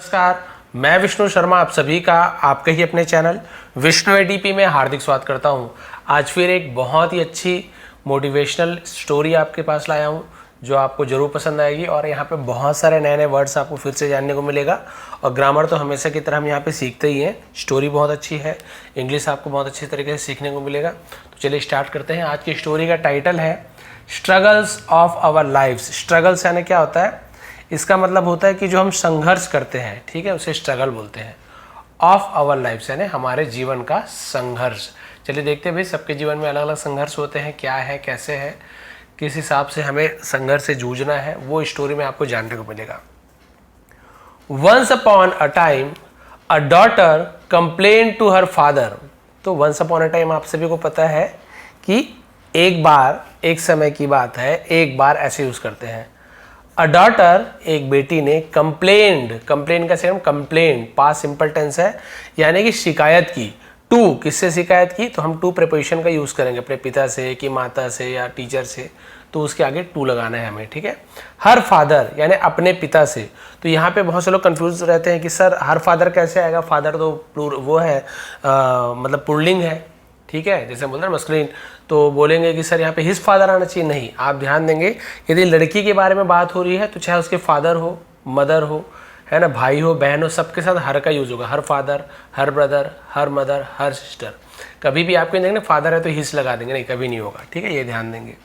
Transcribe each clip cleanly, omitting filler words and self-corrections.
नमस्कार, मैं विष्णु शर्मा आप सभी का आपके ही अपने चैनल विष्णु एडीपी में हार्दिक स्वागत करता हूं। आज फिर एक बहुत ही अच्छी मोटिवेशनल स्टोरी आपके पास लाया हूं जो आपको ज़रूर पसंद आएगी और यहां पे बहुत सारे नए नए वर्ड्स आपको फिर से जानने को मिलेगा और ग्रामर तो हमेशा की तरह हम यहां पे सीखते ही हैं। स्टोरी बहुत अच्छी है, इंग्लिश आपको बहुत अच्छी तरीके से सीखने को मिलेगा। तो चलिए स्टार्ट करते हैं। आज की स्टोरी का टाइटल है struggles of our lifes. Struggles यानी क्या होता है? इसका मतलब होता है कि जो हम संघर्ष करते हैं, ठीक है, उसे स्ट्रगल बोलते हैं। ऑफ आवर लाइफ्स यानी हमारे जीवन का संघर्ष। चलिए देखते हैं भाई, सबके जीवन में अलग अलग संघर्ष होते हैं, क्या है, कैसे है, किस हिसाब से हमें संघर्ष से जूझना है, वो स्टोरी में आपको जानने को मिलेगा। Once upon a time a daughter complain to her father. तो वंस अपॉन अ टाइम आप सभी को पता है कि एक बार, एक समय की बात है, एक बार ऐसे यूज करते हैं। अ डॉटर एक बेटी ने कंप्लेन्ड, कंप्लेन का same complain past simple tense है, यानी कि शिकायत की। टू किससे शिकायत की? तो हम टू प्रीपोजिशन का यूज करेंगे, अपने पिता से कि माता से या टीचर से, तो उसके आगे टू लगाना है हमें, ठीक है। हर फादर यानी अपने पिता से। तो यहाँ पे बहुत से लोग कंफ्यूज रहते हैं कि सर हर फादर कैसे आएगा? फादर तो वो है मतलब पुल्लिंग है, ठीक है, जैसे बोलते हैं मस्कुलिन, तो बोलेंगे कि सर यहाँ पे हिज फादर आना चाहिए। नहीं, आप ध्यान देंगे यदि लड़की के बारे में बात हो रही है तो चाहे उसके फादर हो, मदर हो, है ना, भाई हो, बहन हो, सबके साथ हर का यूज होगा। Her father, her brother, her mother, her sister. कभी भी आपको देंगे फादर है तो हिज लगा देंगे, नहीं, कभी नहीं होगा, ठीक है, ये ध्यान देंगे।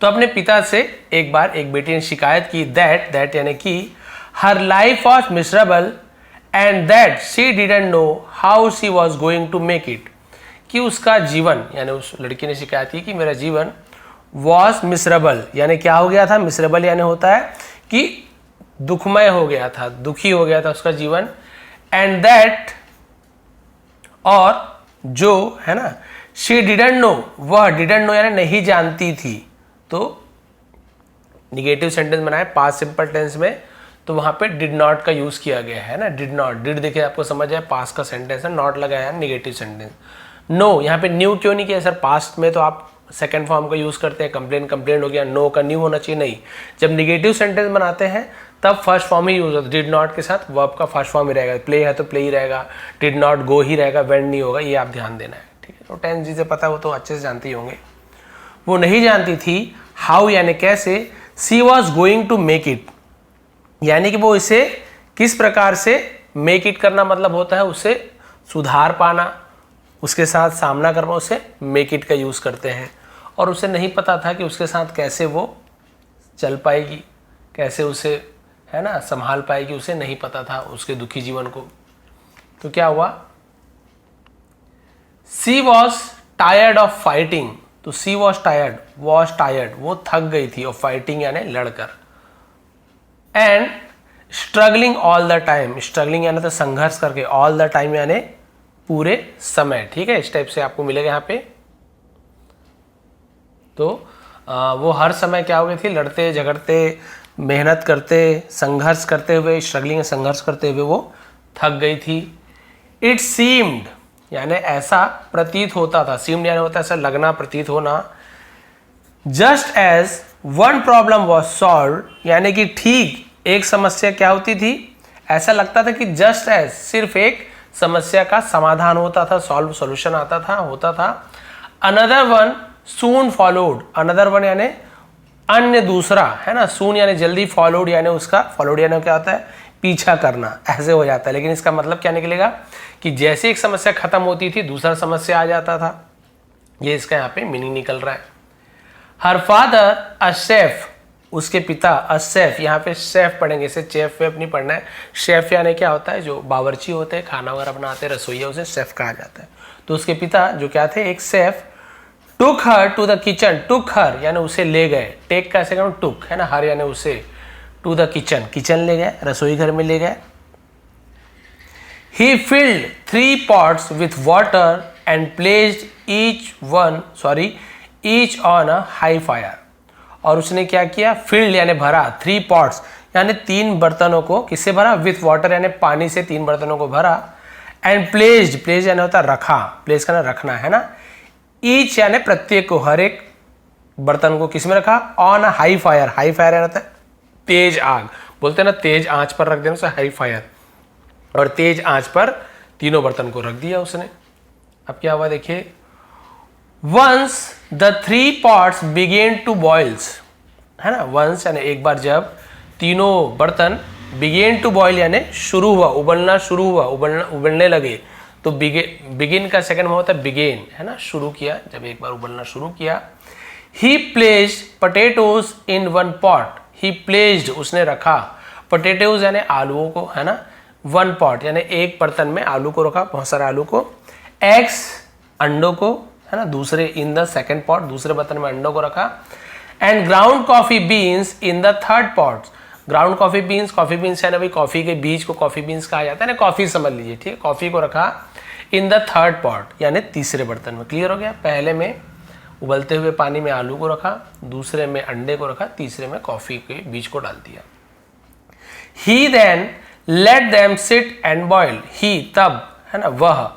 तो अपने पिता से एक बार एक बेटी ने शिकायत की दैट यानी कि her life was miserable and that she didn't know how she was going to make it. कि उसका जीवन, यानी उस लड़की ने शिकायत की कि मेरा जीवन वॉज मिसरेबल, यानी क्या हो गया था? मिसरेबल यानी होता है कि दुखमय हो गया था, दुखी हो गया था उसका जीवन। एंड दैट, और जो है ना, शी डिडंट नो, वह डिडंट नो यानी नहीं जानती थी। तो निगेटिव सेंटेंस बनाए पास्ट सिंपल टेंस में, तो वहां पे डिड नॉट का यूज किया गया है ना। डिड नॉट, डिड देखिए आपको समझ आए, पास्ट का सेंटेंस है, नॉट लगाया है निगेटिव सेंटेंस। नो यहाँ पे न्यू क्यों नहीं किया सर? पास्ट में तो आप सेकंड फॉर्म का यूज करते हैं, कंप्लेन हो गया, नो का न्यू होना चाहिए। नहीं, जब निगेटिव सेंटेंस बनाते हैं तब फर्स्ट फॉर्म ही यूज होता है। डिड नॉट के साथ वर्ब का फर्स्ट फॉर्म ही रहेगा, प्ले है तो प्ले ही रहेगा, डिड नॉट गो ही रहेगा, वेंट नहीं होगा, ये आप ध्यान देना है, ठीक है। तो टेंस जिसे पता है वो तो अच्छे से जानते ही होंगे। वो नहीं जानती थी हाउ यानी कैसे, she was going to make it यानी कि वो इसे किस प्रकार से, मेक इट करना मतलब होता है उसे सुधार पाना, उसके साथ सामना करना, उसे मेक इट का यूज करते हैं। और उसे नहीं पता था कि उसके साथ कैसे वो चल पाएगी, कैसे उसे, है ना, संभाल पाएगी, उसे नहीं पता था उसके दुखी जीवन को। तो क्या हुआ? सी वॉज टायर्ड ऑफ फाइटिंग। तो सी वॉज टायर्ड, वो थक गई थी, ऑफ फाइटिंग यानी लड़कर। And struggling all the time, struggling यानी तो संघर्ष करके, ऑल द टाइम यानी पूरे समय, ठीक है, इस टाइप से आपको मिलेगा यहाँ पे। तो वो हर समय क्या हो गई थी? लड़ते झगड़ते, मेहनत करते, संघर्ष करते हुए, स्ट्रगलिंग संघर्ष करते हुए वो थक गई थी। इट सीम्ड यानी ऐसा प्रतीत होता था, सीम्ड यानी होता है ऐसा लगना, प्रतीत होना। Just as one problem was solve यानी कि ठीक एक समस्या क्या होती थी? ऐसा लगता था कि जस्ट एज सिर्फ एक समस्या का समाधान होता था, सॉल्यूशन आता था, होता था। अनदर वन सून फॉलोड, अनदर वन यानी अन्य दूसरा, है ना, सून यानी जल्दी, फॉलोड यानी उसका, फॉलोड यानी क्या होता है? पीछा करना, ऐसे हो जाता है। लेकिन इसका मतलब क्या निकलेगा कि जैसे एक समस्या खत्म होती थी दूसरा समस्या आ जाता था, ये इसका यहाँ पे मीनिंग निकल रहा है। हर फादर अ शेफ, उसके पिता, अ शेफ, यहाँ पे शेफ पढ़ेंगे, इसे चेफ वेफ नहीं पढ़ना है। शेफ यानी क्या होता है? जो बावर्ची होते हैं, खाना वगैरह बनाते हैं, रसोईया, उसे शेफ कहा जाता है। तो उसके पिता जो क्या थे? एक chef. Took her to the kitchen, took her यानी उसे ले गए, टेक का सेकंड टुक, है ना, हर यानी उसे, टू द किचन, किचन ले गए, रसोई घर में ले गए। ही field 3 pots with water and placed each on a high fire। और उसने क्या किया? फील्ड यानी भरा, 3 pots यानी 3 बर्तनों को किससे भरा? विथ वाटर यानी पानी से 3 बर्तनों को भरा। एंड प्लेस्ड यानी होता है रखा, प्लेस करना, रखना, है ना। ईच यानी प्रत्येक को, हर एक बर्तन को किस में रखा? On a high fire, high fire यानी होता है तेज आग, बोलते हैं ना तेज आंच पर रख देना, हाई फायर, और तेज आंच पर तीनों बर्तन को रख दिया उसने। अब क्या हुआ देखिए, once the 3 pots begin to boils, है ना, वंस यानी एक बार जब तीनों बर्तन बिगेन टू बॉयल यानी शुरू हुआ, उबलना शुरू हुआ, उबलने लगे, तो बिगिन का सेकंड में होता है बिगेन, है ना, शुरू किया, जब एक बार उबलना शुरू किया। ही प्लेस्ड पोटैटोज इन 1 pot, ही प्लेस्ड उसने रखा, पोटैटोज यानी आलूओं को, है ना, 1 pot यानी एक बर्तन में आलू को रखा, बहुत सारे आलू को, एग्स अंडों को, है ना, दूसरे इन द 2nd pot, दूसरे बर्तन में अंडों को रखा, and ground coffee beans in the 3rd pot, ground coffee beans है ना भाई, कॉफी के बीज को कॉफी बीन्स कहा जाता है ना, कॉफी समझ लीजिए, ठीक है, कॉफी को रखा इन द 3rd pot यानी तीसरे बर्तन में। क्लियर हो गया, पहले में उबलते हुए पानी में आलू को रखा, दूसरे में अंडे को रखा, तीसरे में कॉफी के बीज को डाल दिया। He then let them sit and boil, he तब, है ना, वह,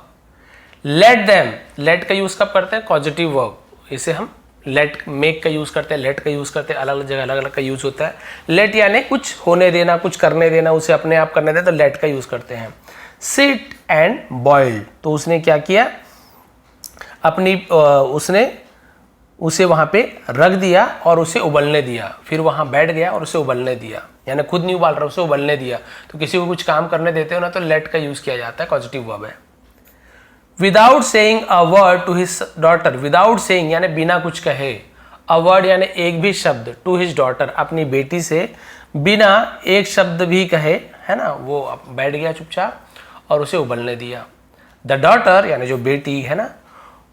लेट देम, लेट का यूज कब करते हैं, पॉजिटिव वर्ब, इसे हम लेट, मेक का यूज करते हैं, लेट का यूज करते हैं, अलग अलग जगह अलग अलग का यूज होता है। लेट यानी कुछ होने देना, कुछ करने देना, उसे अपने आप करने देना, तो लेट का यूज करते हैं। सिट एंड बॉइल्ड, तो उसने क्या किया, अपनी उसने उसे वहां पे रख दिया और उसे उबलने दिया, फिर वहां बैठ गया और उसे उबलने दिया, यानी खुद नहीं उबाल रहा, उसे उबलने दिया। तो किसी को कुछ काम करने देते हो ना, तो लेट का यूज किया जाता है, पॉजिटिव वर्ब है। Without saying a word to his daughter, without saying यानी बिना कुछ कहे, अ वर्ड यानी एक भी शब्द, टू हिज डॉटर अपनी बेटी से, बिना एक शब्द भी कहे, है ना, वो बैठ गया चुपचाप और उसे उबलने दिया। द डॉटर यानी जो बेटी है ना,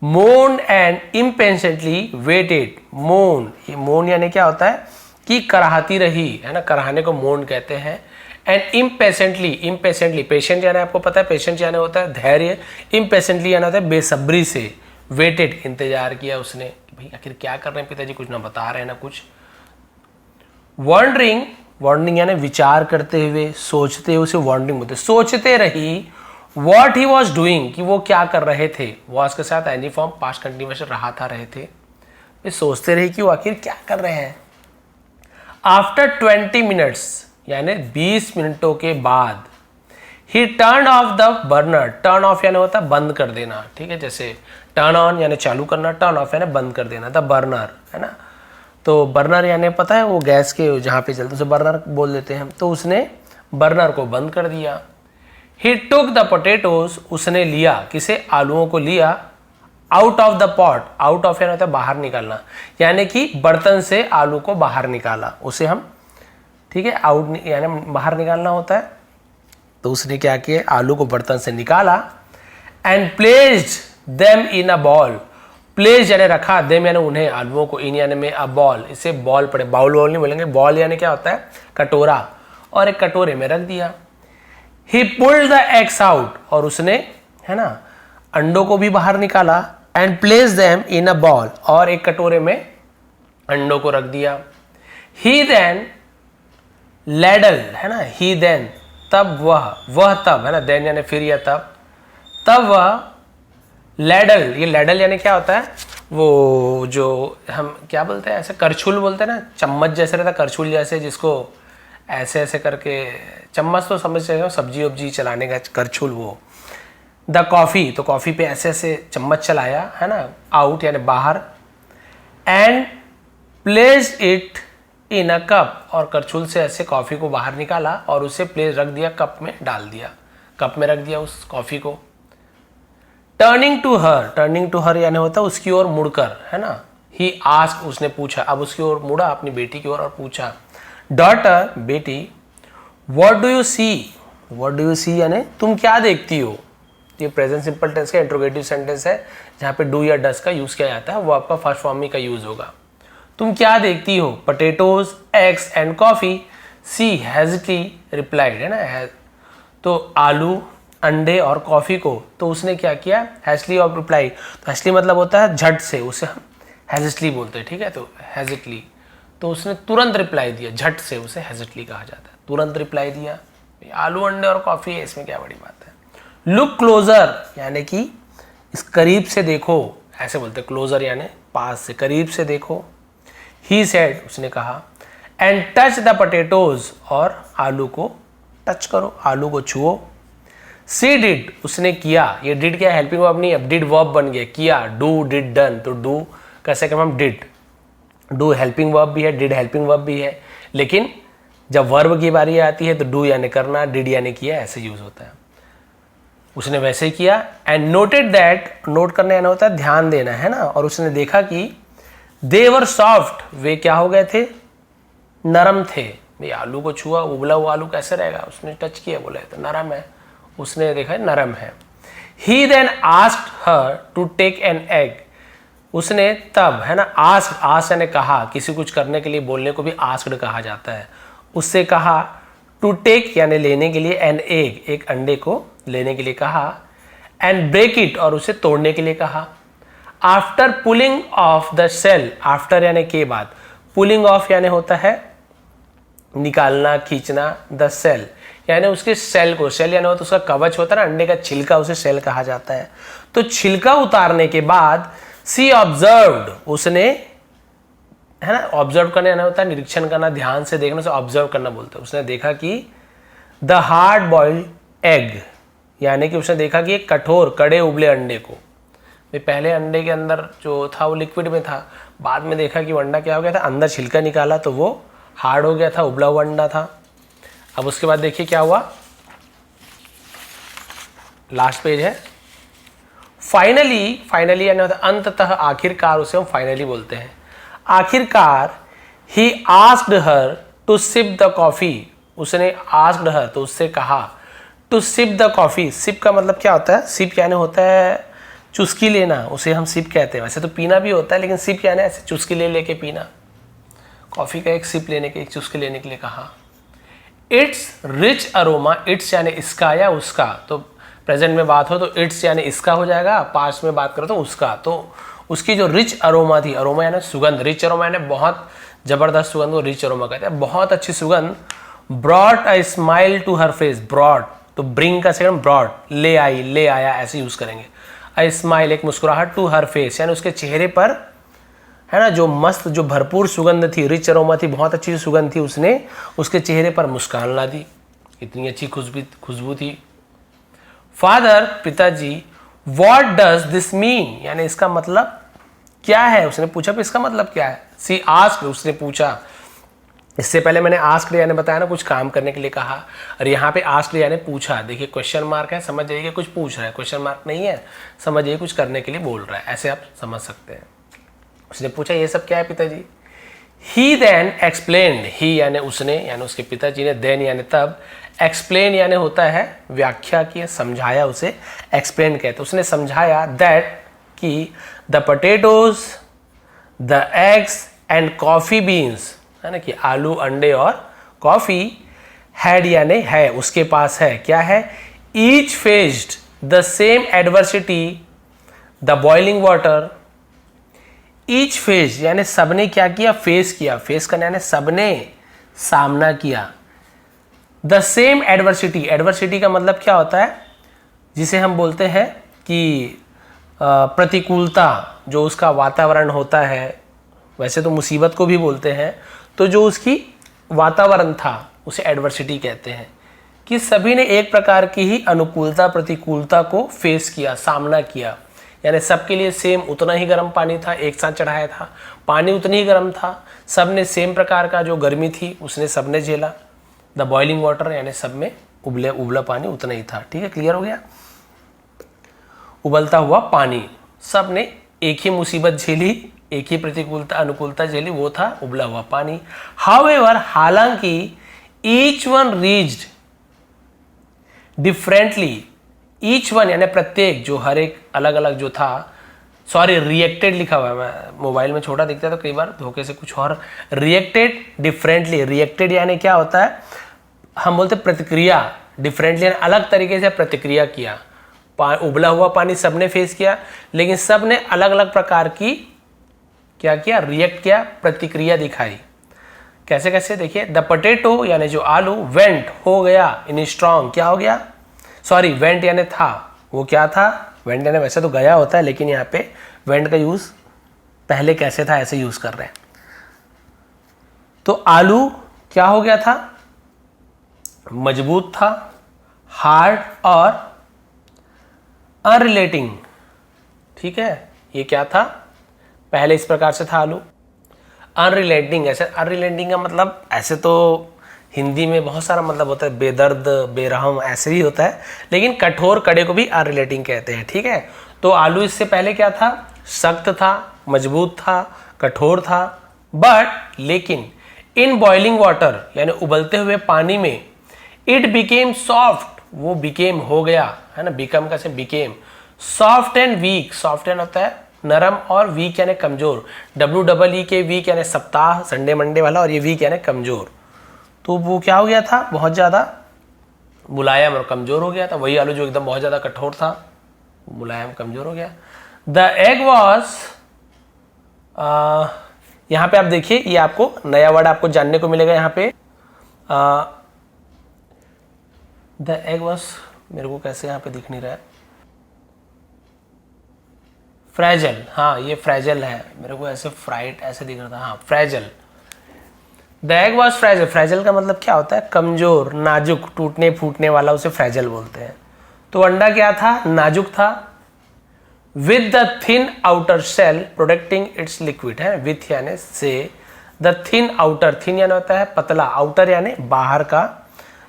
मोन एंड इम्पेशेंटली वेटेड, मोन, ये मोन यानी क्या होता है कि कराहती रही, है ना, कराहने को मोन कहते हैं। एंड इम्पेशेंटली, पेशेंट यानी आपको पता है, पेशेंट यानी होता है धैर्य, इम्पेशेंटली यानी होता है बेसब्री से, वेटेड इंतजार किया उसने, भाई आखिर क्या कर रहे हैं पिताजी, कुछ ना बता रहे हैं ना कुछ। वॉन्डरिंग यानी विचार करते हुए, सोचते हुए, उसे वॉन्डरिंग बोलते, सोचते रही, वॉट ही वॉज डूइंग कि वो क्या कर रहे थे, वॉज के साथ एनी फॉर्म पास्ट कंटिन्यूस रहा था, रहे थे, वे सोचते रही कि वो आखिर क्या कर रहे हैं। आफ्टर 20 minutes यानी 20 मिनटों के बाद, ही turn off the burner, turn off यानी होता है बंद कर देना, ठीक है, जैसे टर्न ऑन यानी चालू करना, टर्न ऑफ यानी बंद कर देना, द बर्नर, है ना, तो बर्नर यानी पता है वो गैस के जहाँ पे चलते उसे बर्नर बोल देते हैं, तो उसने बर्नर को बंद कर दिया। ही टुक द पोटैटोज, उसने लिया, किसे, आलूओं को लिया, out of the pot, out of यानी होता है बाहर निकालना, यानी कि बर्तन से आलू को बाहर निकाला, उसे हम, ठीक है, आउट यानी बाहर निकालना होता है। तो उसने क्या किया, आलू को बर्तन से निकाला, and placed them in a ball, place यानी रखा, देम यानी उन्हें, आलुओं को, इन यानी में अ बॉल, इसे बॉल पड़े, बाउल वॉल नहीं बोलेंगे, बॉल यानी क्या होता है कटोरा, और एक कटोरे में रख दिया। ही पुल्ड द एग्स आउट, और उसने, है ना, अंडों को भी बाहर निकाला, and place them in a ball, और एक कटोरे में अंडों को रख दिया। ही देन लैडल, है ना, ही देन तब वह तब, है ना, देन यानी फिर या तब वह लैडल, ये लैडल यानी क्या होता है, वो जो हम क्या बोलते हैं, ऐसे करछुल बोलते हैं ना, चम्मच जैसे रहता है, करछुल जैसे, जिसको ऐसे ऐसे करके, चम्मच तो समझ सकते, सब्जी वब्जी चलाने का करछुल वो। द कॉफी, तो कॉफी पे ऐसे ऐसे चम्मच चलाया, है ना, आउट यानी बाहर, and place it in a cup, और करछुल से ऐसे कॉफी को बाहर निकाला और उसे प्लेस रख दिया, कप में डाल दिया, कप में रख दिया उस कॉफी को। टर्निंग टू हर यानी होता है उसकी ओर मुड़कर, है ना, ही आस्क, उसने पूछा, अब उसकी ओर मुड़ा, अपनी बेटी की ओर, और पूछा, डॉटर, बेटी, व्हाट डू यू सी यानी तुम क्या देखती हो। ये प्रेजेंट सिंपल टेंस का इंट्रोगेटिव सेंटेंस है, जहाँ पे डू या डस का यूज किया जाता है, वो आपका फर्स्ट फॉर्म में का यूज होगा। तुम क्या देखती हो, potatoes, eggs and coffee, she hesitantly replied, है ना, तो आलू, अंडे और कॉफी को, तो उसने क्या किया, हेजिटली और रिप्लाई, तो हेजिटली मतलब होता है झट से, उसे हम हेजिटली बोलते हैं, ठीक है, तो हेजिटली, तो उसने तुरंत रिप्लाई दिया, झट से उसे हेजिटली कहा जाता है, तुरंत रिप्लाई दिया, आलू अंडे और कॉफी है, इसमें क्या बड़ी बात है। लुक क्लोजर यानी कि इस करीब से देखो, ऐसे बोलते हैं, क्लोजर यानी पास से, करीब से देखो। ही सेड, उसने कहा, एंड टच द पोटैटोज, और आलू को टच करो, आलू को छुओ। सी डिड, उसने किया, ये डिड क्या हेल्पिंग वर्ब नहीं, अब डिड वर्ब बन गया, किया, डू डिड डन, तो डू कैसे करें हम, डिड, डू हेल्पिंग वर्ब भी है, डिड हेल्पिंग वर्ब भी है, लेकिन जब वर्ब की बारी आती है तो डू यानी करना, डिड यानी किया, ऐसे यूज होता है। उसने वैसे ही किया। एंड नोटेड दैट, नोट करना यानी होता है ध्यान देना, है ना, और उसने देखा कि दे वर सॉफ्ट, वे क्या हो गए थे, नरम थे। भाई आलू को छुआ, उबला हुआ आलू कैसे रहेगा, उसने टच किया, बोला तो नरम है, उसने देखा नरम है। He then asked her to take an egg, उसने तब, है ना, आस्क यानी कहा, किसी कुछ करने के लिए बोलने को भी आस्क्ड कहा जाता है, उससे कहा, टू टेक यानी लेने के लिए, एन एग एक अंडे को लेने के लिए कहा, एंड ब्रेक इट और उसे तोड़ने के लिए कहा। After pulling off the shell, after यानी के बाद, पुलिंग ऑफ यानी होता है निकालना, खींचना, द सेल यानी उसके सेल को, सेल यानी होता है उसका कवच होता है ना अंडे का छिलका, उसे सेल कहा जाता है। तो छिलका उतारने के बाद सी ऑब्जर्व्ड, उसने, है ना, ऑब्जर्व करना यानी होता है निरीक्षण करना, ध्यान से देखने से ऑब्जर्व करना बोलते हैं। उसने देखा कि द हार्ड बॉइल्ड एग, यानी कि उसने देखा कि एक कठोर कड़े उबले अंडे को, पहले अंडे के अंदर जो था वो लिक्विड में था, बाद में देखा कि वो अंडा क्या हो गया था, अंदर छिलका निकाला तो वो हार्ड हो गया था, उबला हुआ अंडा था। अब उसके बाद देखिए क्या हुआ, लास्ट पेज है। फाइनली यानी होता है अंततः, आखिरकार, उसे हम फाइनली बोलते हैं। आखिरकार he asked her to sip the coffee, उसने आस्क्ड हर तो उससे कहा, to sip the coffee, sip का मतलब क्या होता है, सिप यानी होता है चुस्की लेना, उसे हम सिप कहते हैं। वैसे तो पीना भी होता है, लेकिन सिप यानी ऐसे चुस्की ले लेके पीना, कॉफी का एक सिप लेने के, एक चुस्की लेने के लिए कहा। इट्स रिच अरोमा, इट्स यानी इसका या उसका, तो प्रेजेंट में बात हो तो इट्स यानी इसका हो जाएगा, पास्ट में बात करो तो उसका, तो उसकी जो रिच अरोमा थी, अरोमा यानी सुगंध, रिच अरोमा यानी बहुत जबरदस्त सुगंध को रिच अरोमा कहते हैं, बहुत अच्छी सुगंध। Brought a smile to her face, brought तो ब्रिंग का सेकंड ब्रॉट, ले आई, ले आया, ऐसे यूज करेंगे। अ स्माइल एक मुस्कुराहट, टू हर फेस यानी उसके चेहरे पर, है ना, जो मस्त जो भरपूर सुगंध थी, रिच अरोमा थी, बहुत अच्छी सुगंध थी, उसने उसके चेहरे पर मुस्कान ला दी, इतनी अच्छी खुशबू थी। फादर, पिताजी, व्हाट डज दिस मीन यानी इसका मतलब क्या है, उसने पूछा इसका मतलब क्या है। सी आस्क्ड, उसने पूछा, इससे पहले मैंने आस्क्ड यानी बताया ना कुछ काम करने के लिए कहा, और यहाँ पे आस्क्ड यानी पूछा, देखिए क्वेश्चन मार्क है, समझ जाइए कुछ पूछ रहा है, क्वेश्चन मार्क नहीं है, समझ जाइए कुछ करने के लिए बोल रहा है, ऐसे आप समझ सकते हैं। उसने पूछा ये सब क्या है पिताजी। ही देन एक्सप्लेन्ड, ही यानी उसने यानी उसके पिताजी ने, देन यानी तब, एक्सप्लेन यानी होता है व्याख्या की, समझाया, उसे एक्सप्लेन कहते। उसने समझाया दैट कि the potatoes, the eggs and coffee beans, है ना, कि आलू, अंडे और कॉफी, हैड यानी है, उसके पास है, क्या है, each faced the same adversity, the boiling water, each face यानी सबने क्या किया, फेस किया, फेस करना यानी सबने सामना किया। द सेम एडवर्सिटी, एडवर्सिटी का मतलब क्या होता है, जिसे हम बोलते हैं कि प्रतिकूलता, जो उसका वातावरण होता है, वैसे तो मुसीबत को भी बोलते हैं, तो जो उसकी वातावरण था उसे एडवर्सिटी कहते हैं, कि सभी ने एक प्रकार की ही अनुकूलता, प्रतिकूलता को फेस किया, सामना किया, यानी सबके लिए सेम उतना ही गर्म पानी था, एक साथ चढ़ाया था, पानी उतनी ही गर्म था, सब ने सेम प्रकार का जो गर्मी थी उसने सबने झेला। द बॉइलिंग वाटर यानी सब में उबला पानी उतना ही था, ठीक है, क्लियर हो गया। उबलता हुआ पानी, सब ने एक ही मुसीबत झेली, एक ही प्रतिकूलता अनुकूलता झेली, वो था उबला हुआ पानी। हाउएवर, हालांकि, each one reached differently, each one यानी प्रत्येक, जो हर एक अलग अलग जो था, सॉरी रिएक्टेड लिखा हुआ है, मैं मोबाइल में छोटा दिखता है तो कई बार धोखे से कुछ और, रिएक्टेड डिफरेंटली, रिएक्टेड यानी क्या होता है, हम बोलते प्रतिक्रिया, डिफरेंटली यानी अलग तरीके से प्रतिक्रिया किया। उबला हुआ पानी सबने फेस किया, लेकिन सबने अलग अलग प्रकार की क्या किया, रिएक्ट किया, प्रतिक्रिया दिखाई। कैसे कैसे देखिए, द पोटैटो यानी जो आलू, वेंट हो गया, इन स्ट्रॉन्ग क्या हो गया, सॉरी वेंट यानी था, वो क्या था, वेंट यानी वैसे तो गया होता है, लेकिन यहाँ पे वेंट का यूज पहले कैसे था ऐसे यूज कर रहे हैं। तो आलू क्या हो गया था, मजबूत था, हार्ड और अनरिलेटिंग। ठीक है, ये क्या था, पहले इस प्रकार से था आलू। अनरिलेटिंग, ऐसे अनरिलेटिंग का मतलब ऐसे तो हिंदी में बहुत सारा मतलब होता है, बेदर्द, बेरहम, ऐसे ही होता है, लेकिन कठोर कड़े को भी अनरिलेटिंग कहते हैं। ठीक है, तो आलू इससे पहले क्या था, सख्त था, मजबूत था, कठोर था, बट लेकिन इन बॉइलिंग वाटर यानी उबलते हुए पानी में इट बिकेम सॉफ्ट, वो बिकेम हो गया, है ना, बिकम का से became, soft and weak, soft and होता है नरम, और वीक यानी कमजोर, WEE के वीक यानी सप्ताह, संडे मंडे वाला, और ये वीक यानी कमजोर। तो वो क्या हो गया था, बहुत ज्यादा मुलायम और कमजोर हो गया था। वही आलू जो एकदम बहुत ज्यादा कठोर था, मुलायम कमजोर हो गया। द एग वॉज, यहां पे आप देखिए, ये आपको नया वर्ड आपको जानने को मिलेगा यहाँ पे। द एग वॉज, मेरे को कैसे यहाँ पे दिख नहीं रहा है, फ्रेजल, हाँ ये फ्रेजल है, मेरे को ऐसे फ्राइड ऐसे दिख रहा था, हाँ phrasal. The egg was phrasal, phrasal का मतलब क्या होता है, कमजोर, नाजुक, टूटने फूटने वाला, उसे फ्रेजल बोलते हैं। तो अंडा क्या था, नाजुक था, with the thin outer shell protecting its liquid, है विथ यानी से, द थिन आउटर, थिन यानी होता है पतला, आउटर यानी बाहर का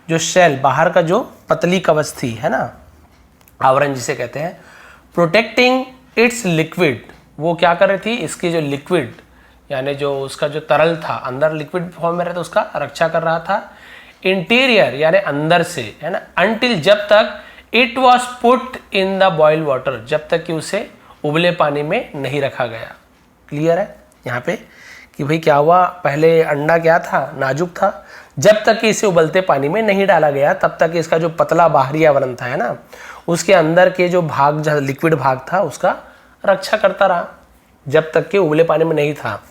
जो शेल, बाहर का जो पतली कवच थी, है ना, आवरण जिसे कहते हैं, प्रोटेक्टिंग इट्स लिक्विड, वो क्या कर रही थी, इसकी जो लिक्विड यानी जो उसका जो तरल था, अंदर लिक्विड फॉर्म में रहता, उसका रक्षा कर रहा था, इंटीरियर यानी अंदर से, है ना, अंटिल, जब तक it was put in the boiled water, जब तक कि उसे उबले पानी में नहीं रखा गया। क्लियर है यहाँ पे कि भाई क्या हुआ, पहले अंडा क्या था, नाजुक था, जब तक कि इसे उबलते पानी में नहीं डाला गया तब तक इसका जो पतला बाहरी आवरण था, है ना, उसके अंदर के जो भाग, जहाँ लिक्विड भाग था, उसका रक्षा करता रहा, जब तक कि उबले पानी में नहीं था,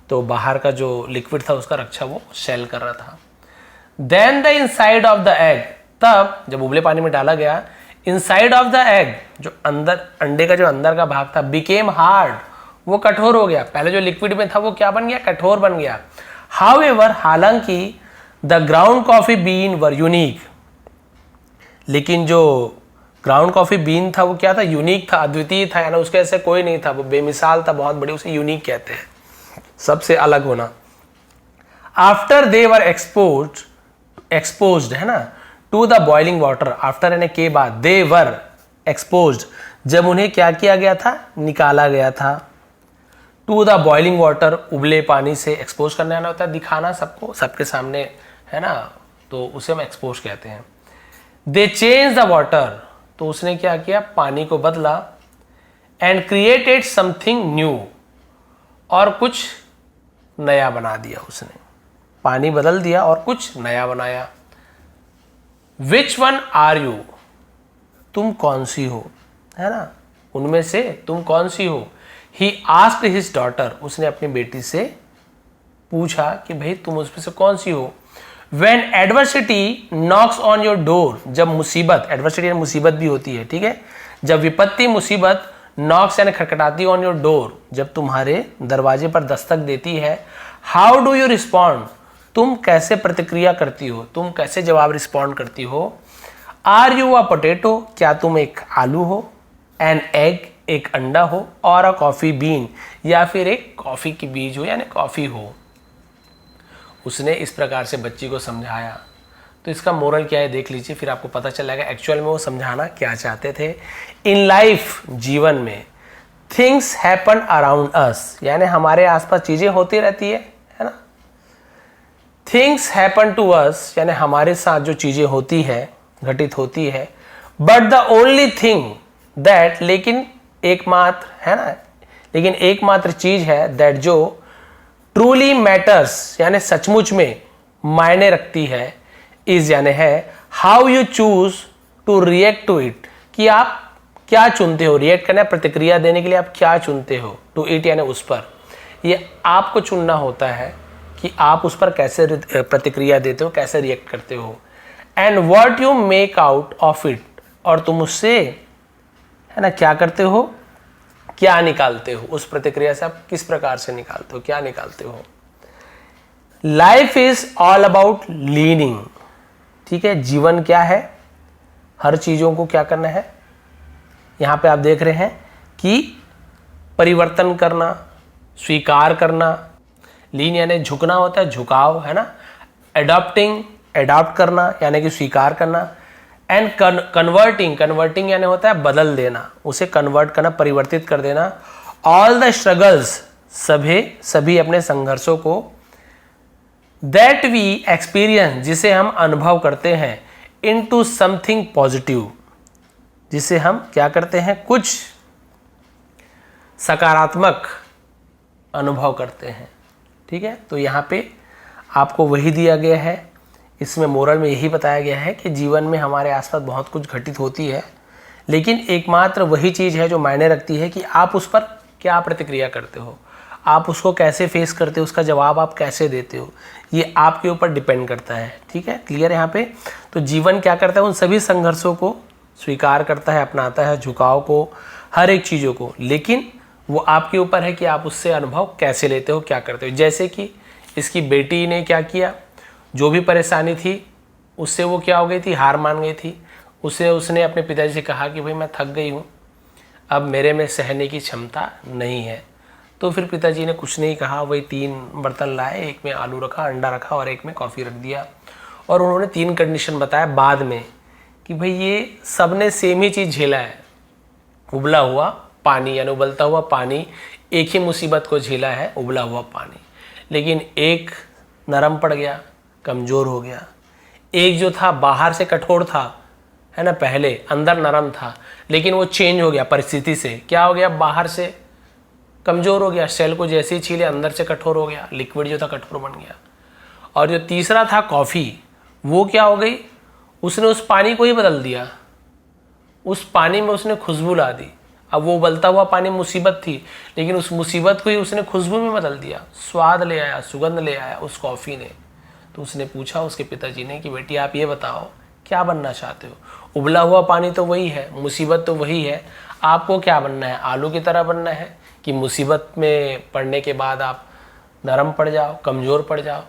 तो बाहर का जो लिक्विड था उसका रक्षा वो शेल कर रहा था। Then the inside of the egg, तब जब उबले पानी में डाला गया, इनसाइड ऑफ द एग, जो अंदर अंडे का जो अंदर का भाग था, बिकेम हार्ड, वो कठोर हो गया, पहले जो लिक्विड में था वो क्या बन गया, कठोर बन गया। हाउएवर, हालांकि the ground coffee bean were unique, लेकिन जो ग्राउंड कॉफी बीन था वो क्या था, यूनिक था, अद्वितीय था, यानी उसके ऐसे कोई नहीं था, वो बेमिसाल था, बहुत बड़ी, उसे यूनिक कहते हैं, सबसे अलग होना। आफ्टर दे वर एक्सपोज्ड, है ना, to the boiling water, after यानी के बाद, दे वर एक्सपोज्ड, जब उन्हें क्या किया गया था, निकाला गया था, टू द बॉइलिंग वाटर, उबले पानी से, एक्सपोज करने आना होता है, दिखाना सबको, सबके सामने, है ना, तो उसे हम एक्सपोज कहते हैं। दे चेंज द वाटर, तो उसने क्या किया, पानी को बदला, एंड क्रिएटेड समथिंग न्यू, और कुछ नया बना दिया उसने, पानी बदल दिया और कुछ नया बनाया। विच वन आर यू, तुम कौन सी हो, है ना, उनमें से तुम कौन सी हो। ही आस्क्ड हिज डॉटर, उसने अपनी बेटी से पूछा कि भाई तुम उसमें से कौन सी हो। When adversity knocks on your door, जब मुसीबत, एडवर्सिटी यानी मुसीबत भी होती है, ठीक है, जब विपत्ति, मुसीबत, नॉक्स यानी खटखटाती ऑन योर डोर, जब तुम्हारे दरवाजे पर दस्तक देती है, हाउ डू यू रिस्पॉन्ड, तुम कैसे प्रतिक्रिया करती हो, तुम कैसे जवाब रिस्पॉन्ड करती हो। आर यू अ पोटैटो, क्या तुम एक आलू हो, एन एग, एक अंडा हो, और अ कॉफी बीन, या फिर एक कॉफी की बीज हो यानी कॉफी हो। उसने इस प्रकार से बच्ची को समझाया। तो इसका मोरल क्या है देख लीजिए, फिर आपको पता चलेगा एक्चुअल में वो समझाना क्या चाहते थे। इन लाइफ, जीवन में, थिंग्स हैपन अराउंड अस, यानी हमारे आसपास चीजें होती रहती है ना। थिंग्स हैपन टू अस यानी हमारे साथ जो चीजें होती है, घटित होती है। But the only thing that, लेकिन एकमात्र, है ना, लेकिन एकमात्र चीज है, दैट जो ट्रूली मैटर्स यानी सचमुच में मायने रखती है, इज यानी है, how you choose to react to it, कि आप क्या चुनते हो, रिएक्ट करना, प्रतिक्रिया देने के लिए आप क्या चुनते हो, टू इट यानी उस पर, ये आपको चुनना होता है कि आप उस पर कैसे प्रतिक्रिया देते हो, कैसे रिएक्ट करते हो। And what you make out of it, और तुम उससे, है ना, क्या करते हो, क्या निकालते हो, उस प्रतिक्रिया से आप किस प्रकार से निकालते हो, क्या निकालते हो। Life is all about leaning. ठीक है, जीवन क्या है, हर चीजों को क्या करना है, यहां पे आप देख रहे हैं कि परिवर्तन करना, स्वीकार करना। लीन यानी झुकना होता है, झुकाव है ना। एडॉप्टिंग, एडॉप्ट करना यानी कि स्वीकार करना। एंड कन्वर्टिंग, कन्वर्टिंग यानी होता है बदल देना, उसे कन्वर्ट करना, परिवर्तित कर देना। ऑल द स्ट्रगल्स, सभी अपने संघर्षों को, दैट वी एक्सपीरियंस, जिसे हम अनुभव करते हैं, इनटू समथिंग पॉजिटिव, जिसे हम क्या करते हैं, कुछ सकारात्मक अनुभव करते हैं। ठीक है, तो यहाँ पे आपको वही दिया गया है। इसमें मोरल में यही बताया गया है कि जीवन में हमारे आसपास बहुत कुछ घटित होती है, लेकिन एकमात्र वही चीज़ है जो मायने रखती है कि आप उस पर क्या प्रतिक्रिया करते हो, आप उसको कैसे फेस करते हो, उसका जवाब आप कैसे देते हो, ये आपके ऊपर डिपेंड करता है। ठीक है, क्लियर है यहाँ पे। तो जीवन क्या करता है, उन सभी संघर्षों को स्वीकार करता है, अपनाता है, झुकाव को, हर एक चीज़ों को, लेकिन वो आपके ऊपर है कि आप उससे अनुभव कैसे लेते हो, क्या करते हो। जैसे कि इसकी बेटी ने क्या किया, जो भी परेशानी थी उससे वो क्या हो गई थी, हार मान गई थी। उसने अपने पिताजी से कहा कि भाई मैं थक गई हूँ, अब मेरे में सहने की क्षमता नहीं है। तो फिर पिताजी ने कुछ नहीं कहा, वही 3 बर्तन लाए, एक में आलू रखा, अंडा रखा और एक में कॉफ़ी रख दिया। और उन्होंने 3 कंडीशन बताया बाद में कि भाई ये सब ने सेम ही चीज़ झेला है, उबला हुआ पानी यानी उबलता हुआ पानी, एक ही मुसीबत को झेला है, उबला हुआ पानी। लेकिन एक नरम पड़ गया, कमज़ोर हो गया। एक जो था बाहर से कठोर था, है ना, पहले अंदर नरम था, लेकिन वो चेंज हो गया परिस्थिति से, क्या हो गया, बाहर से कमज़ोर हो गया, सेल को जैसे ही छीले अंदर से कठोर हो गया, लिक्विड जो था कठोर बन गया। और जो तीसरा था कॉफ़ी, वो क्या हो गई, उसने उस पानी को ही बदल दिया, उस पानी में उसने खुशबू ला दी। अब वो उबलता हुआ पानी मुसीबत थी, लेकिन उस मुसीबत को ही उसने खुशबू में बदल दिया, स्वाद ले आया, सुगंध ले आया उस कॉफ़ी ने। तो उसने पूछा उसके पिताजी ने कि बेटी आप ये बताओ क्या बनना चाहते हो, उबला हुआ पानी तो वही है, मुसीबत तो वही है, आपको क्या बनना है, आलू की तरह बनना है कि मुसीबत में पड़ने के बाद आप नरम पड़ जाओ, कमज़ोर पड़ जाओ,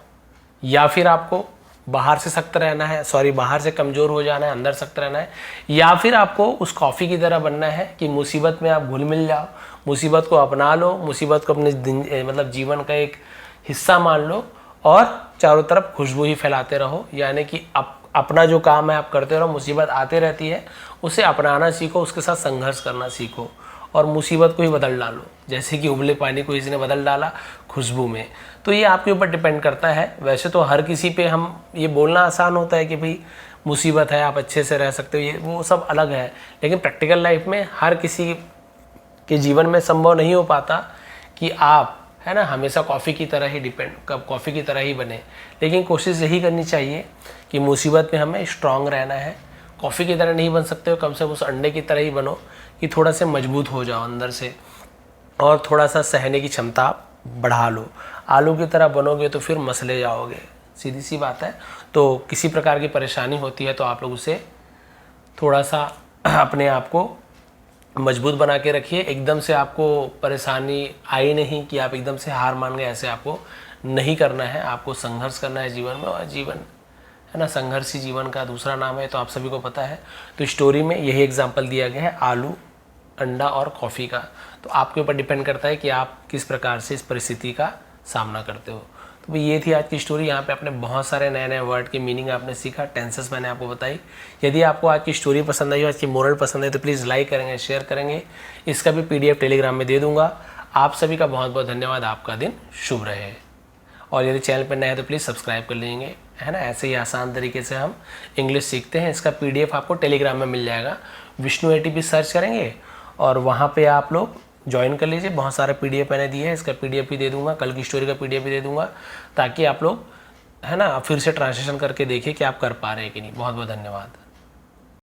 या फिर आपको बाहर से सख्त रहना है, बाहर से कमज़ोर हो जाना है, अंदर सख्त रहना है, या फिर आपको उस कॉफ़ी की तरह बनना है कि मुसीबत में आप घुल मिल जाओ, मुसीबत को अपना लो, मुसीबत को अपने मतलब जीवन का एक हिस्सा मान लो और चारों तरफ खुशबू ही फैलाते रहो। यानी कि अपना जो काम है आप करते रहो, मुसीबत आते रहती है, उसे अपनाना सीखो, उसके साथ संघर्ष करना सीखो और मुसीबत को ही बदल डालो, जैसे कि उबले पानी को इसने बदल डाला खुशबू में। तो ये आपके ऊपर डिपेंड करता है। वैसे तो हर किसी पे हम ये बोलना आसान होता है कि भाई मुसीबत है आप अच्छे से रह सकते हो, ये वो सब अलग है, लेकिन प्रैक्टिकल लाइफ में हर किसी के जीवन में संभव नहीं हो पाता कि आप, है ना, हमेशा कॉफ़ी की तरह ही कॉफ़ी की तरह ही बने। लेकिन कोशिश यही करनी चाहिए कि मुसीबत में हमें स्ट्रांग रहना है। कॉफ़ी की तरह नहीं बन सकते हो, कम से कम उस अंडे की तरह ही बनो कि थोड़ा से मजबूत हो जाओ अंदर से और थोड़ा सा सहने की क्षमता बढ़ा लो। आलू की तरह बनोगे तो फिर मसले जाओगे, सीधी सी बात है। तो किसी प्रकार की परेशानी होती है तो आप लोग उसे थोड़ा सा अपने आप को मजबूत बना के रखिए। एकदम से आपको परेशानी आई नहीं कि आप एकदम से हार मान गए, ऐसे आपको नहीं करना है। आपको संघर्ष करना है जीवन में, और जीवन है ना, संघर्ष ही जीवन का दूसरा नाम है, तो आप सभी को पता है। तो स्टोरी में यही एग्जाम्पल दिया गया है, आलू, अंडा और कॉफ़ी का। तो आपके ऊपर डिपेंड करता है कि आप किस प्रकार से इस परिस्थिति का सामना करते हो। तो भाई ये थी आज की स्टोरी। यहाँ पे आपने बहुत सारे नए नए वर्ड के मीनिंग आपने सीखा, टेंसेस मैंने आपको बताई। यदि आपको आज की स्टोरी पसंद आई, आज की मोरल पसंद है, तो प्लीज़ लाइक करेंगे, शेयर करेंगे। इसका भी PDF टेलीग्राम में दे दूंगा। आप सभी का बहुत बहुत धन्यवाद। आपका दिन शुभ रहे। और यदि चैनल पर नए हैं तो प्लीज़ सब्सक्राइब कर लीजिए, है ना। ऐसे ही आसान तरीके से हम इंग्लिश सीखते हैं। इसका PDF आपको टेलीग्राम में मिल जाएगा, विष्णु ATP सर्च करेंगे और वहाँ पे आप लोग ज्वाइन कर लीजिए। बहुत सारे PDF मैंने दिए हैं, इसका PDF भी दे दूंगा, कल की स्टोरी का PDF भी दे दूंगा, ताकि आप लोग, है ना, फिर से ट्रांसलेशन करके देखिए कि आप कर पा रहे हैं कि नहीं। बहुत बहुत धन्यवाद।